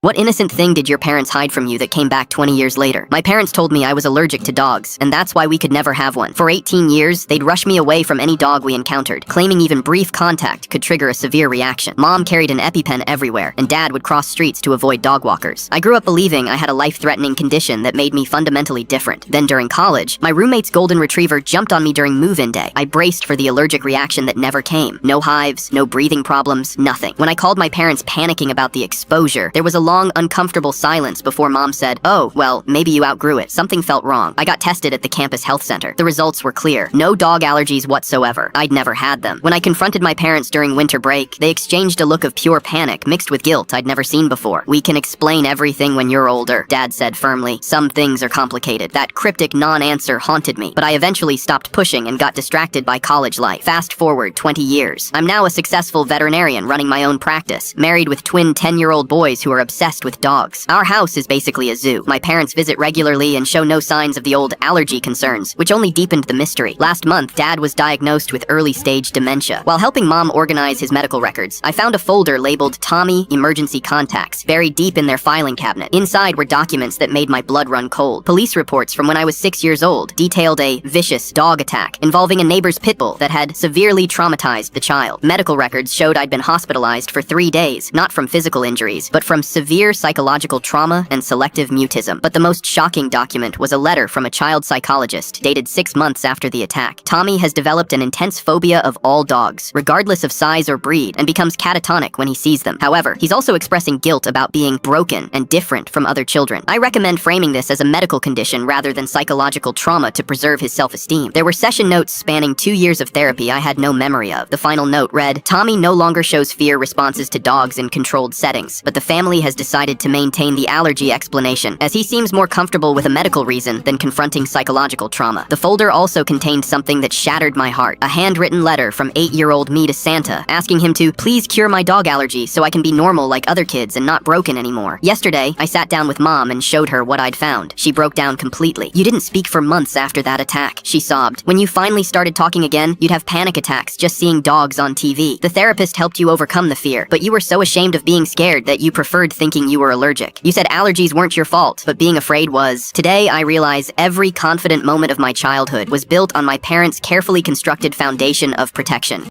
What innocent thing did your parents hide from you that came back 20 years later? My parents told me I was allergic to dogs, and that's why we could never have one. For 18 years, they'd rush me away from any dog we encountered, claiming even brief contact could trigger a severe reaction. Mom carried an EpiPen everywhere, and Dad would cross streets to avoid dog walkers. I grew up believing I had a life-threatening condition that made me fundamentally different. Then during college, my roommate's golden retriever jumped on me during move-in day. I braced for the allergic reaction that never came. No hives, no breathing problems, nothing. When I called my parents panicking about the exposure, there was a long, uncomfortable silence before Mom said, "Oh, well, maybe you outgrew it. Something felt wrong." I got tested at the campus health center. The results were clear. No dog allergies whatsoever. I'd never had them. When I confronted my parents during winter break, they exchanged a look of pure panic mixed with guilt I'd never seen before. "We can explain everything when you're older," Dad said firmly. "Some things are complicated." That cryptic non-answer haunted me, but I eventually stopped pushing and got distracted by college life. Fast forward 20 years. I'm now a successful veterinarian running my own practice, married with twin 10-year-old boys who are obsessed with dogs. Our house is basically a zoo. My parents visit regularly and show no signs of the old allergy concerns, which only deepened the mystery. Last month, Dad was diagnosed with early-stage dementia. While helping Mom organize his medical records, I found a folder labeled Tommy Emergency Contacts buried deep in their filing cabinet. Inside were documents that made my blood run cold. Police reports from when I was 6 years old detailed a vicious dog attack involving a neighbor's pit bull that had severely traumatized the child. Medical records showed I'd been hospitalized for 3 days, not from physical injuries, but from severe psychological trauma and selective mutism. But the most shocking document was a letter from a child psychologist dated 6 months after the attack. Tommy has developed an intense phobia of all dogs, regardless of size or breed, and becomes catatonic when he sees them. However, he's also expressing guilt about being broken and different from other children. I recommend framing this as a medical condition rather than psychological trauma to preserve his self-esteem. There were session notes spanning 2 years of therapy I had no memory of. The final note read, "Tommy no longer shows fear responses to dogs in controlled settings, but the family has decided to maintain the allergy explanation, as he seems more comfortable with a medical reason than confronting psychological trauma." The folder also contained something that shattered my heart, a handwritten letter from 8-year-old me to Santa, asking him to please cure my dog allergy so I can be normal like other kids and not broken anymore. Yesterday, I sat down with Mom and showed her what I'd found. She broke down completely. "You didn't speak for months after that attack," she sobbed. "When you finally started talking again, you'd have panic attacks just seeing dogs on TV. The therapist helped you overcome the fear, but you were so ashamed of being scared that you preferred thinking you were allergic. You said allergies weren't your fault, but being afraid was. Today, I realize every confident moment of my childhood was built on my parents' carefully constructed foundation of protection."